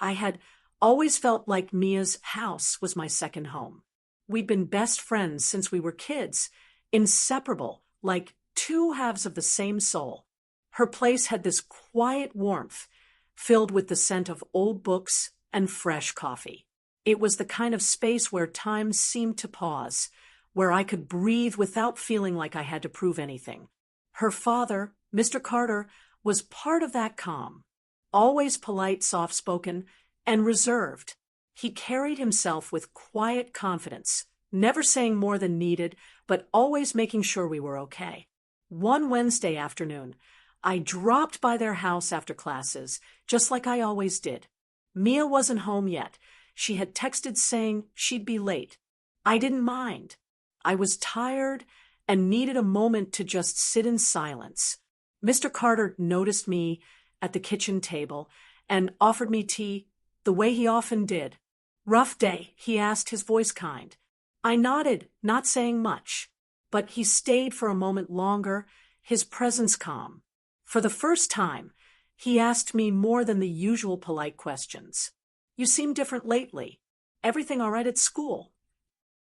I had always felt like Mia's house was my second home. We'd been best friends since we were kids, inseparable, like two halves of the same soul. Her place had this quiet warmth, filled with the scent of old books and fresh coffee. It was the kind of space where time seemed to pause, where I could breathe without feeling like I had to prove anything. Her father, Mr. Carter, was part of that calm. Always polite, soft-spoken, and reserved. He carried himself with quiet confidence, never saying more than needed, but always making sure we were okay. One Wednesday afternoon, I dropped by their house after classes, just like I always did. Mia wasn't home yet. She had texted saying she'd be late. I didn't mind. I was tired and needed a moment to just sit in silence. Mr. Carter noticed me at the kitchen table and offered me tea the way he often did. "Rough day?" he asked, his voice kind. I nodded, not saying much, but he stayed for a moment longer, his presence calm. For the first time, he asked me more than the usual polite questions. "You seem different lately. Everything all right at school?"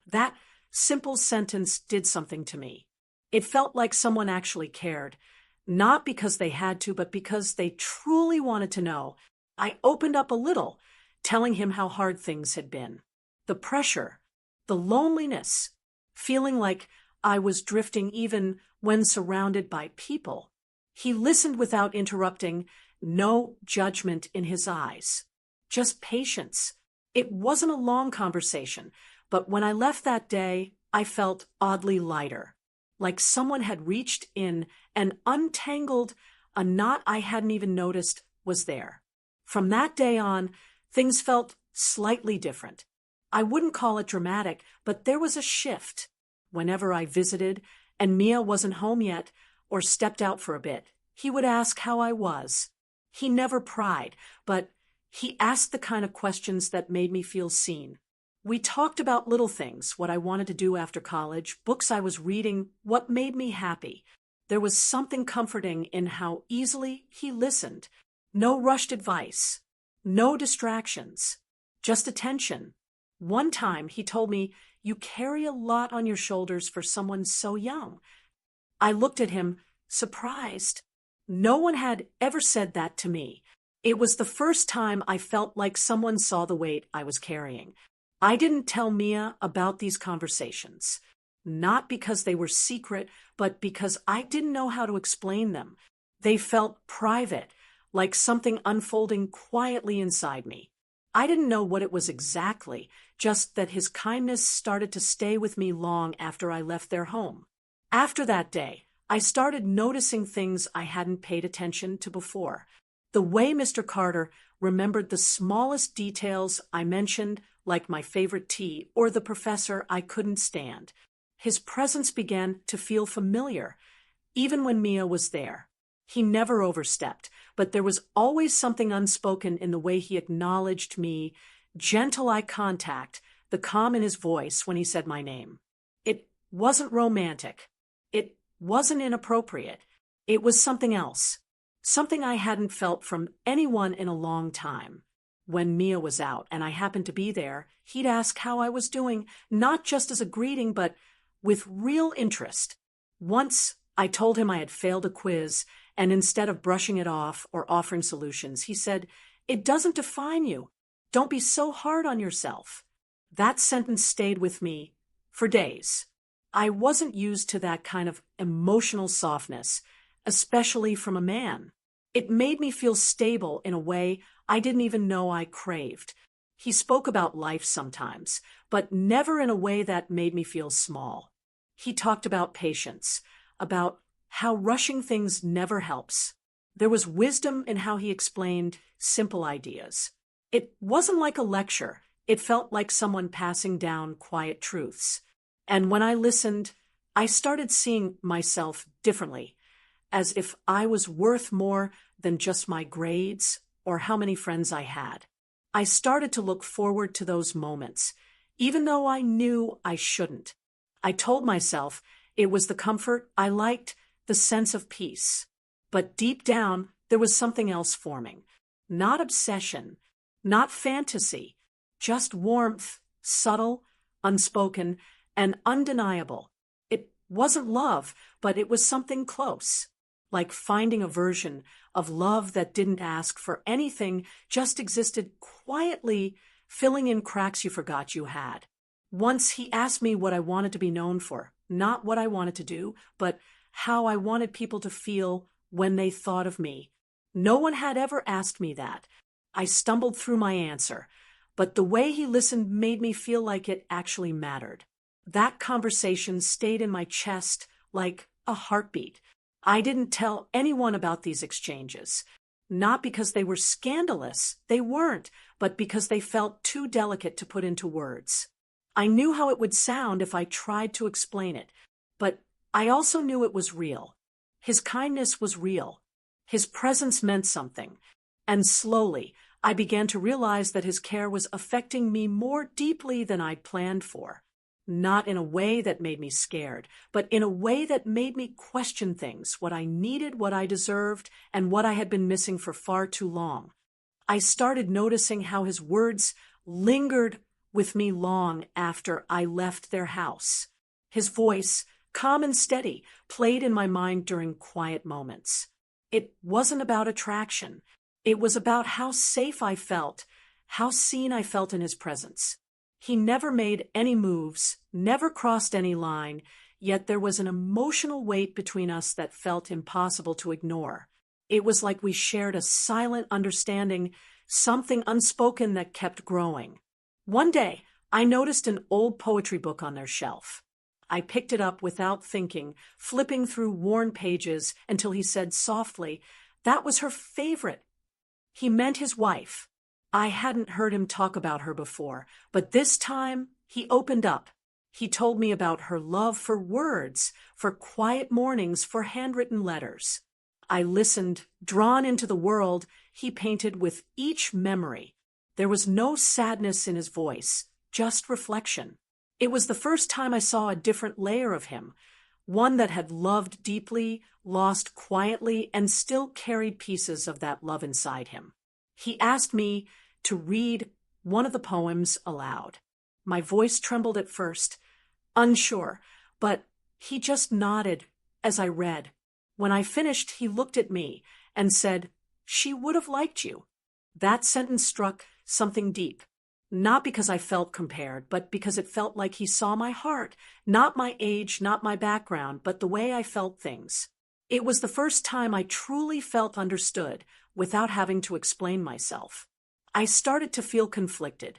That simple sentence did something to me. It felt like someone actually cared, not because they had to, but because they truly wanted to know. I opened up a little, telling him how hard things had been. The pressure, the loneliness, feeling like I was drifting even when surrounded by people. He listened without interrupting, no judgment in his eyes. Just patience. It wasn't a long conversation, but when I left that day, I felt oddly lighter, like someone had reached in and untangled a knot I hadn't even noticed was there. From that day on, things felt slightly different. I wouldn't call it dramatic, but there was a shift. Whenever I visited, and Mia wasn't home yet, or stepped out for a bit, he would ask how I was. He never pried, but he asked the kind of questions that made me feel seen. We talked about little things, what I wanted to do after college, books I was reading, what made me happy. There was something comforting in how easily he listened. No rushed advice, no distractions, just attention. One time he told me, "You carry a lot on your shoulders for someone so young." I looked at him, surprised. No one had ever said that to me. It was the first time I felt like someone saw the weight I was carrying. I didn't tell Mia about these conversations, not because they were secret, but because I didn't know how to explain them. They felt private, like something unfolding quietly inside me. I didn't know what it was exactly, just that his kindness started to stay with me long after I left their home. After that day, I started noticing things I hadn't paid attention to before. The way Mr. Carter remembered the smallest details I mentioned, like my favorite tea or the professor I couldn't stand. His presence began to feel familiar, even when Mia was there. He never overstepped, but there was always something unspoken in the way he acknowledged me, gentle eye contact, the calm in his voice when he said my name. It wasn't romantic. It wasn't inappropriate. It was something else, something I hadn't felt from anyone in a long time. When Mia was out and I happened to be there, he'd ask how I was doing, not just as a greeting, but with real interest. Once I told him I had failed a quiz, and instead of brushing it off or offering solutions, he said, "It doesn't define you. Don't be so hard on yourself." That sentence stayed with me for days. I wasn't used to that kind of emotional softness, especially from a man. It made me feel stable in a way I didn't even know I craved. He spoke about life sometimes, but never in a way that made me feel small. He talked about patience, about how rushing things never helps. There was wisdom in how he explained simple ideas. It wasn't like a lecture. It felt like someone passing down quiet truths. And when I listened, I started seeing myself differently, as if I was worth more than just my grades or how many friends I had. I started to look forward to those moments, even though I knew I shouldn't. I told myself it was the comfort I liked, the sense of peace. But deep down, there was something else forming. Not obsession, Not fantasy, just warmth, subtle, unspoken, and undeniable. It wasn't love, but it was something close, like finding a version of love that didn't ask for anything, just existed quietly, filling in cracks you forgot you had. Once he asked me what I wanted to be known for, not what I wanted to do, but how I wanted people to feel when they thought of me. No one had ever asked me that. I stumbled through my answer, but the way he listened made me feel like it actually mattered. That conversation stayed in my chest like a heartbeat. I didn't tell anyone about these exchanges. Not because they were scandalous, they weren't, but because they felt too delicate to put into words. I knew how it would sound if I tried to explain it, but I also knew it was real. His kindness was real. His presence meant something. And slowly, I began to realize that his care was affecting me more deeply than I'd planned for. Not in a way that made me scared, but in a way that made me question things, what I needed, what I deserved, and what I had been missing for far too long. I started noticing how his words lingered with me long after I left their house. His voice, calm and steady, played in my mind during quiet moments. It wasn't about attraction. It was about how safe I felt, how seen I felt in his presence. He never made any moves, never crossed any line, yet there was an emotional weight between us that felt impossible to ignore. It was like we shared a silent understanding, something unspoken that kept growing. One day, I noticed an old poetry book on their shelf. I picked it up without thinking, flipping through worn pages until he said softly, that was her favorite. He meant his wife. I hadn't heard him talk about her before, but this time he opened up. He told me about her love for words, for quiet mornings, for handwritten letters. I listened, drawn into the world he painted with each memory. There was no sadness in his voice, just reflection. It was the first time I saw a different layer of him, one that had loved deeply, lost quietly, and still carried pieces of that love inside him. He asked me to read one of the poems aloud. My voice trembled at first, unsure, but he just nodded as I read. When I finished, he looked at me and said, "She would have liked you." That sentence struck something deep, not because I felt compared, but because it felt like he saw my heart, not my age, not my background, but the way I felt things. It was the first time I truly felt understood without having to explain myself. I started to feel conflicted.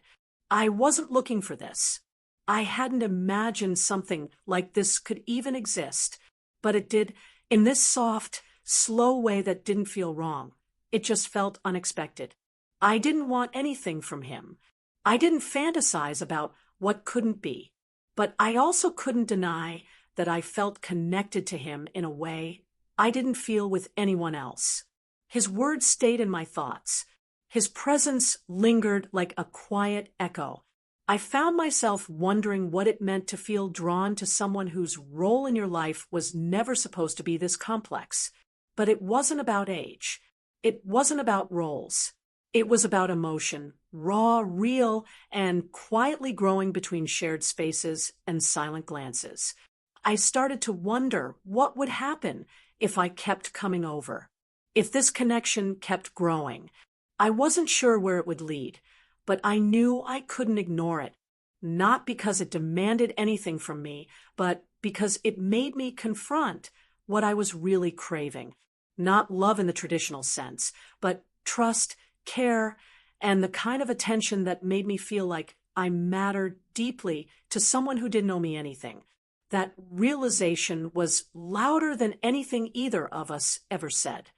I wasn't looking for this. I hadn't imagined something like this could even exist, but it did in this soft, slow way that didn't feel wrong. It just felt unexpected. I didn't want anything from him. I didn't fantasize about what couldn't be, but I also couldn't deny that I felt connected to him in a way I didn't feel with anyone else. His words stayed in my thoughts. His presence lingered like a quiet echo. I found myself wondering what it meant to feel drawn to someone whose role in your life was never supposed to be this complex. But it wasn't about age. It wasn't about roles. It was about emotion, raw, real, and quietly growing between shared spaces and silent glances. I started to wonder what would happen if I kept coming over, if this connection kept growing. I wasn't sure where it would lead, but I knew I couldn't ignore it, not because it demanded anything from me, but because it made me confront what I was really craving. Not love in the traditional sense, but trust, care, and the kind of attention that made me feel like I mattered deeply to someone who didn't owe me anything. That realization was louder than anything either of us ever said.